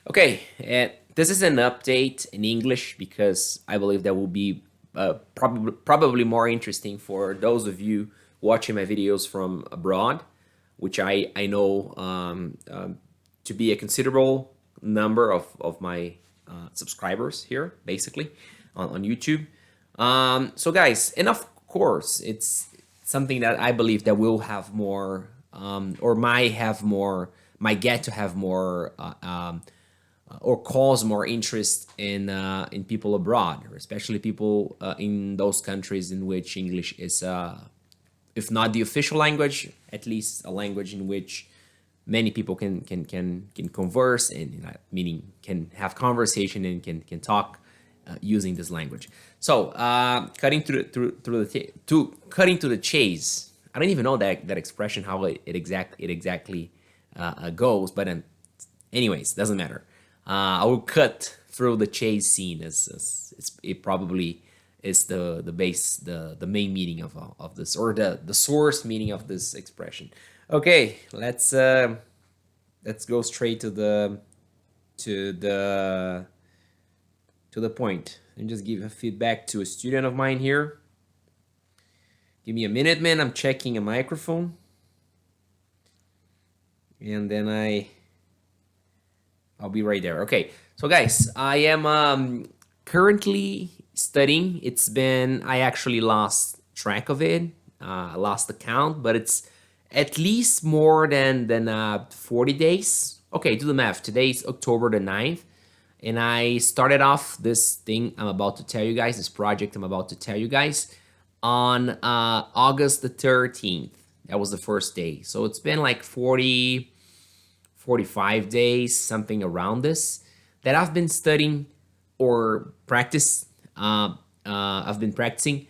Okay, this is an update in English because I believe that will be probably more interesting for those of you watching my videos from abroad, which I know to be a considerable number of my subscribers here, basically, on YouTube. So, guys, and of course, it's something that I believe that will have more, or might get to have more. Or cause more interest in people abroad, especially people in those countries in which English is, if not the official language, at least a language in which many people can converse and meaning can have conversation and can talk using this language. So cutting cutting to the chase. I don't even know that expression how it exactly goes, but anyways, doesn't matter. I will cut through the chase scene as it probably is the base, the main meaning of this, or the source meaning of this expression. Okay, let's go straight to the to the point and just give a feedback to a student of mine here. Give me a minute, man. I'm checking a microphone, and then I'll be right there. Okay, so guys, I am currently studying. I actually lost track of it. I lost the count, but it's at least more than 40 days. Okay, do the math. Today's October the 9th, and I started off this thing I'm about to tell you guys, this project I'm about to tell you guys, on August the 13th. That was the first day. So it's been like 45 days, something around this, that I've been studying or practice. I've been practicing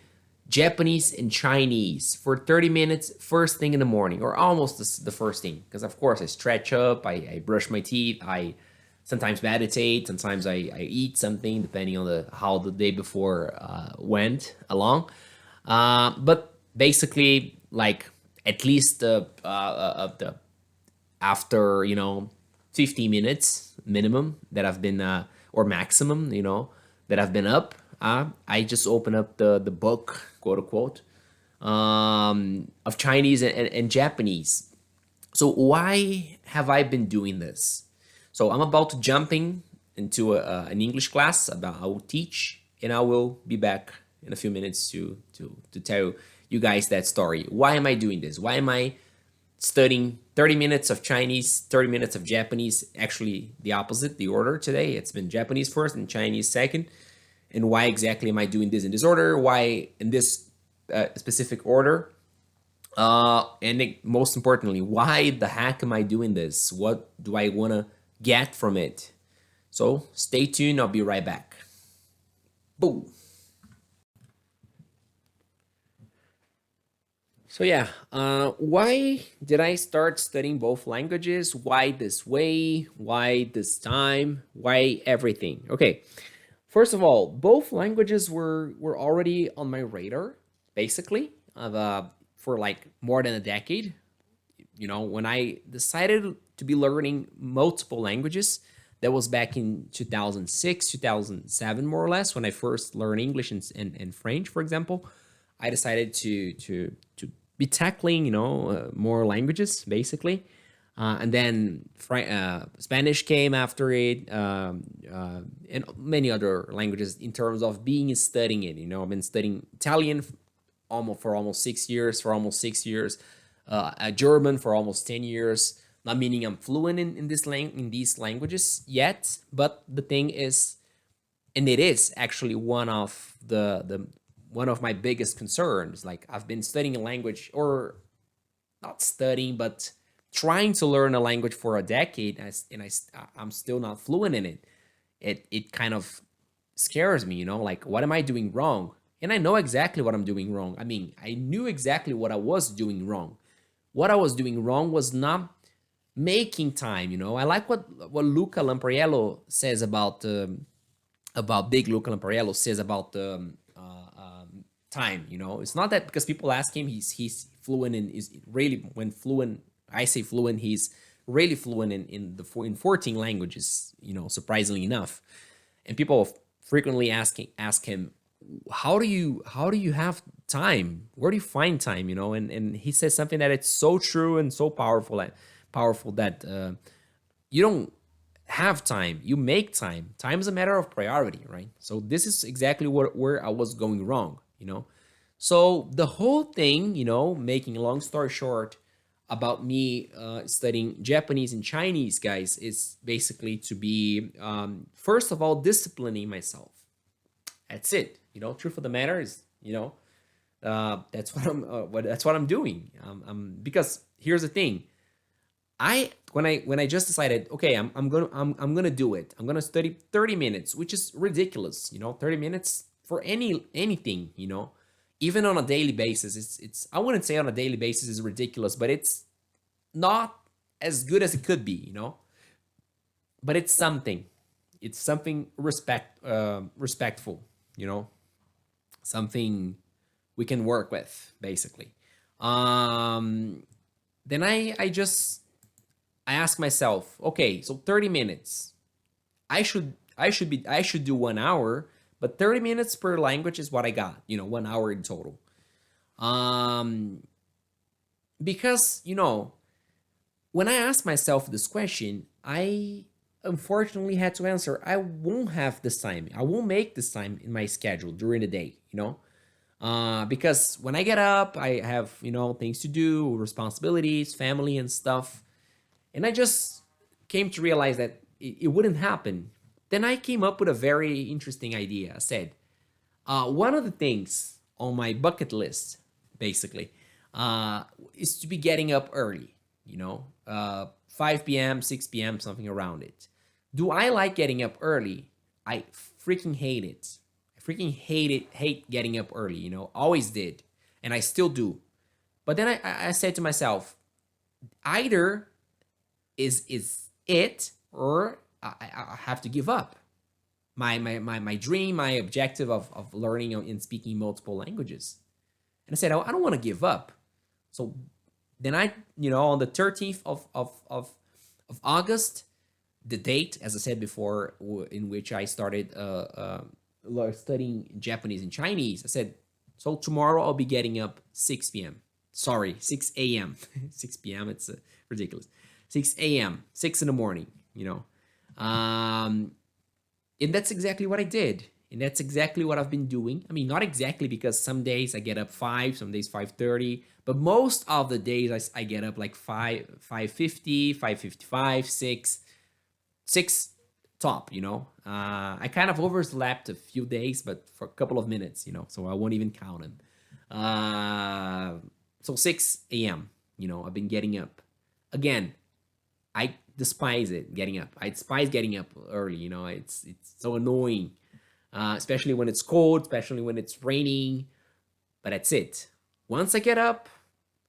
Japanese and Chinese for 30 minutes first thing in the morning, or almost the first thing. Because, of course, I stretch up, I brush my teeth, I sometimes meditate, sometimes I eat something, depending on how the day before went along. But basically, like at least the after 15 minutes minimum that I've been or maximum that I've been up, I just open up the book, quote unquote, of Chinese and Japanese. So why have I been doing this? So I'm about to jumping into an English class about I will teach, and I will be back in a few minutes to tell you guys that story. Why am I doing this? Why am I studying 30 minutes of Chinese, 30 minutes of Japanese? Actually, the opposite, the order today. It's been Japanese first and Chinese second. And why exactly am I doing this in this order? Why in this specific order? Most importantly, why the heck am I doing this? What do I want to get from it? So stay tuned. I'll be right back. Boom. So yeah, why did I start studying both languages? Why this way? Why this time? Why everything? Okay, first of all, both languages were already on my radar, basically, for like more than a decade. When I decided to be learning multiple languages, that was back in 2006, 2007, more or less, when I first learned English and French, for example. I decided to be tackling, more languages, basically. And then Spanish came after it, and many other languages in terms of being studying it. I've been studying Italian for almost 6 years, German for almost 10 years. Not meaning I'm fluent in these languages yet, but the thing is, and it is actually one of the one of my biggest concerns. Like, I've been studying a language, or not studying, but trying to learn a language for a decade, I'm still not fluent in it. It kind of scares me, like, what am I doing wrong? And I know exactly what I'm doing wrong. I mean, I knew exactly what I was doing wrong. What I was doing wrong was not making time. I like what Luca Lampriello says about big Luca Lampriello says about time. It's not that because people ask him, he's fluent, and is really, when fluent, I say fluent, he's really fluent in 14 languages, surprisingly enough. And people frequently ask him, how do you have time? Where do you find time? And he says something that it's so true and so powerful that you don't have time, you make time. Time is a matter of priority, right? So this is exactly where I was going wrong. So the whole thing, making a long story short, about me studying Japanese and Chinese, guys, is basically to be, first of all, disciplining myself. That's it. Truth of the matter is, that's what I'm doing. Because here's the thing. When I just decided, okay, I'm gonna do it. I'm gonna study 30 minutes, which is ridiculous. 30 minutes for anything. Even on a daily basis, it's I wouldn't say on a daily basis is ridiculous, but it's not as good as it could be. But it's something. It's something respectful. You know, something we can work with, basically. Then I ask myself, okay, so 30 minutes. I should do 1 hour, but 30 minutes per language is what I got. 1 hour in total. Um, because when I asked myself this question, I unfortunately had to answer, I won't have this time. I won't make this time in my schedule during the day. Because when I get up, I have, things to do, responsibilities, family, and stuff. And I just came to realize that it wouldn't happen. Then I came up with a very interesting idea. I said, one of the things on my bucket list, basically, is to be getting up early, 5 p.m., 6 p.m., something around it. Do I like getting up early? I freaking hate it. I freaking hate getting up early, always did. And I still do. But then I said to myself, either is it, or I have to give up my dream, my objective of learning and speaking multiple languages. And I said, I don't want to give up. So then on the 13th of August, the date, as I said before, in which I started studying Japanese and Chinese, I said, so tomorrow I'll be getting up 6 p.m. Sorry, 6 a.m. 6 p.m. It's ridiculous. 6 a.m., 6 in the morning, and that's exactly what I did. And that's exactly what I've been doing. I mean, not exactly, because some days I get up 5, some days 5:30, but most of the days I get up like 5:50, 5:55, 6 top. I kind of overslept a few days, but for a couple of minutes, so I won't even count them. So 6 a.m. I've been getting up. Again, I despise it, getting up. I despise getting up early. It's so annoying, especially when it's cold, especially when it's raining. But that's it. Once I get up,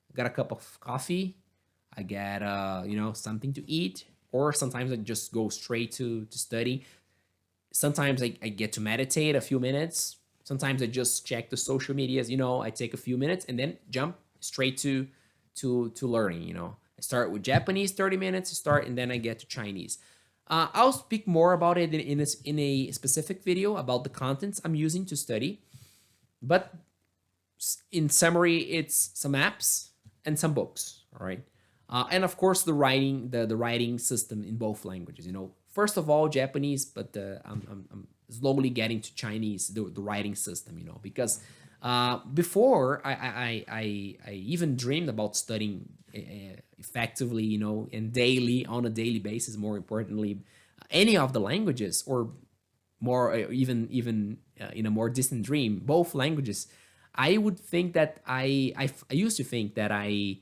I got a cup of coffee. I get something to eat, or sometimes I just go straight to study. Sometimes I get to meditate a few minutes. Sometimes I just check the social medias. I take a few minutes and then jump straight to learning. I start with Japanese, 30 minutes to start, and then I get to Chinese. I'll speak more about it in a specific video about the contents I'm using to study. But in summary, it's some apps and some books, all right? And of course, the writing system in both languages. First of all, Japanese, but I'm slowly getting to Chinese, the writing system. Because before I even dreamed about studying effectively, and daily, on a daily basis. More importantly, any of the languages, or more, even in a more distant dream, both languages. I would think that I used to think that I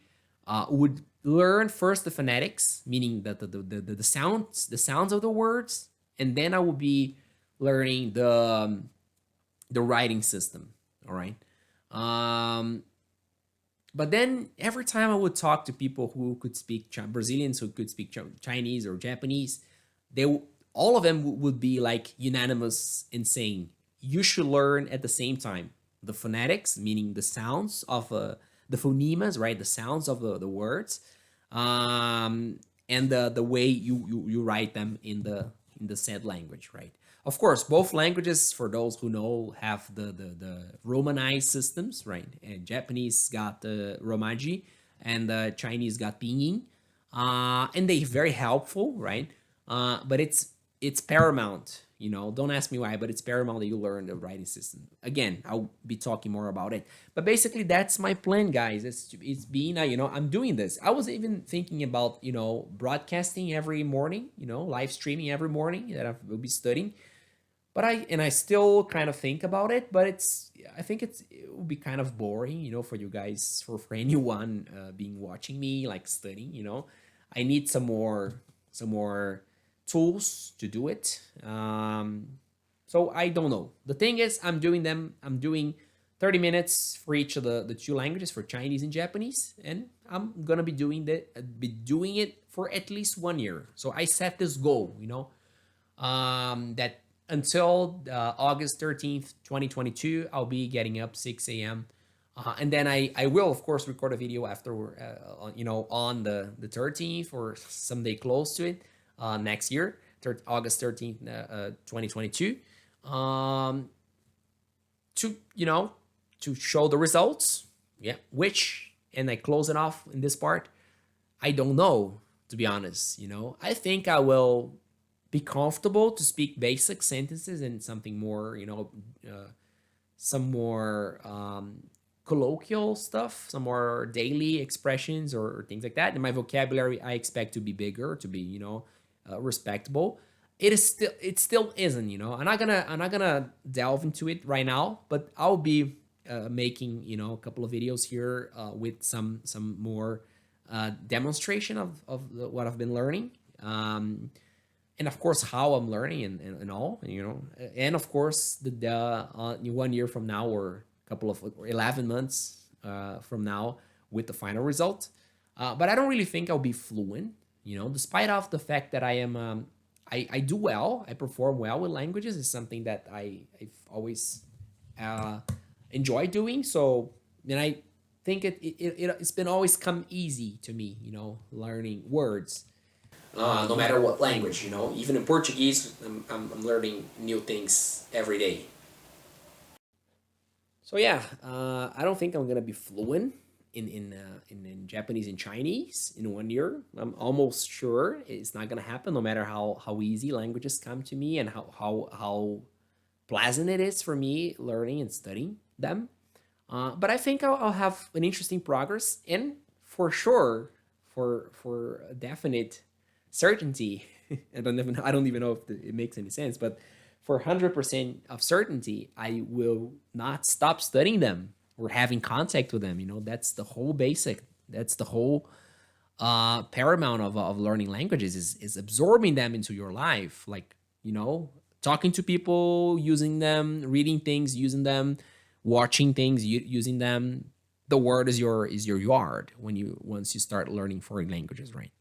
would learn first the phonetics, meaning the sounds of the words, and then I would be learning the writing system. All right. But then every time I would talk to people who could speak Brazilians who could speak Chinese or Japanese, all of them would be like unanimous in saying you should learn at the same time the phonetics, meaning the sounds of the phonemes, right? The sounds of the words, and and the way you write them in the said language, right? Of course, both languages, for those who know, have the Romanized systems, right? And Japanese got the Romaji, and Chinese got Pinyin, and they're very helpful, right? But it's paramount, you know. Don't ask me why, but it's paramount that you learn the writing system. Again, I'll be talking more about it. But basically, that's my plan, guys. It's being, you know, I'm doing this. I was even thinking about, you know, broadcasting every morning, you know, live streaming every morning that I will be studying. But I still kind of think about it, but I think it will be kind of boring, you know, for you guys, for anyone being watching me like studying, you know. I need some more tools to do it. So I don't know. The thing is, I'm doing 30 minutes for each of the two languages, for Chinese and Japanese, and I'm gonna be doing it for at least 1 year. So I set this goal, you know, that until August 13th, 2022, I'll be getting up 6 a.m. And then I will, of course, record a video after, you know, on the 13th or someday close to it next year, August 13th, 2022, to, you know, to show the results. Yeah, which, and I close it off in this part. I don't know, to be honest. You know, I think I will be comfortable to speak basic sentences and something more, you know, some more colloquial stuff, some more daily expressions or things like that. And my vocabulary, I expect to be bigger, to be, you know, respectable. It still isn't, you know. I'm not gonna delve into it right now, but I'll be making, you know, a couple of videos here with some more demonstration of what I've been learning. And of course how I'm learning and all, you know, and of course the 1 year from now, or a couple of, or 11 months from now, with the final result. But I don't really think I'll be fluent, you know, despite of the fact that I am I do well, I perform well with languages. Is something that I've always enjoyed doing. So, and I think it's been always come easy to me, you know, learning words, no matter what language, you know. Even in Portuguese, I'm learning new things every day. So yeah, I don't think I'm gonna be fluent in Japanese and Chinese in 1 year. I'm almost sure it's not gonna happen, no matter how easy languages come to me and how pleasant it is for me learning and studying them. But I think I'll have an interesting progress, and for sure, for a definite certainty, I don't even know if it makes any sense, but for 100% of certainty, I will not stop studying them or having contact with them. You know, that's the whole basic. That's the whole paramount of learning languages, is absorbing them into your life. Like, you know, talking to people, using them, reading things, using them, watching things, using them. The world is your yard once you start learning foreign languages, right?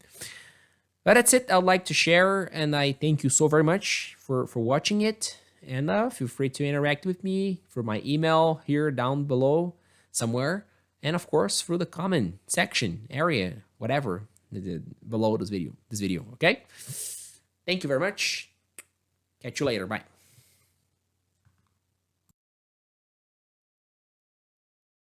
But that's it. I'd like to share, and I thank you so very much for watching it. And feel free to interact with me through my email here down below somewhere, and of course through the comment section area, whatever, below this video. Okay. Thank you very much. Catch you later. Bye.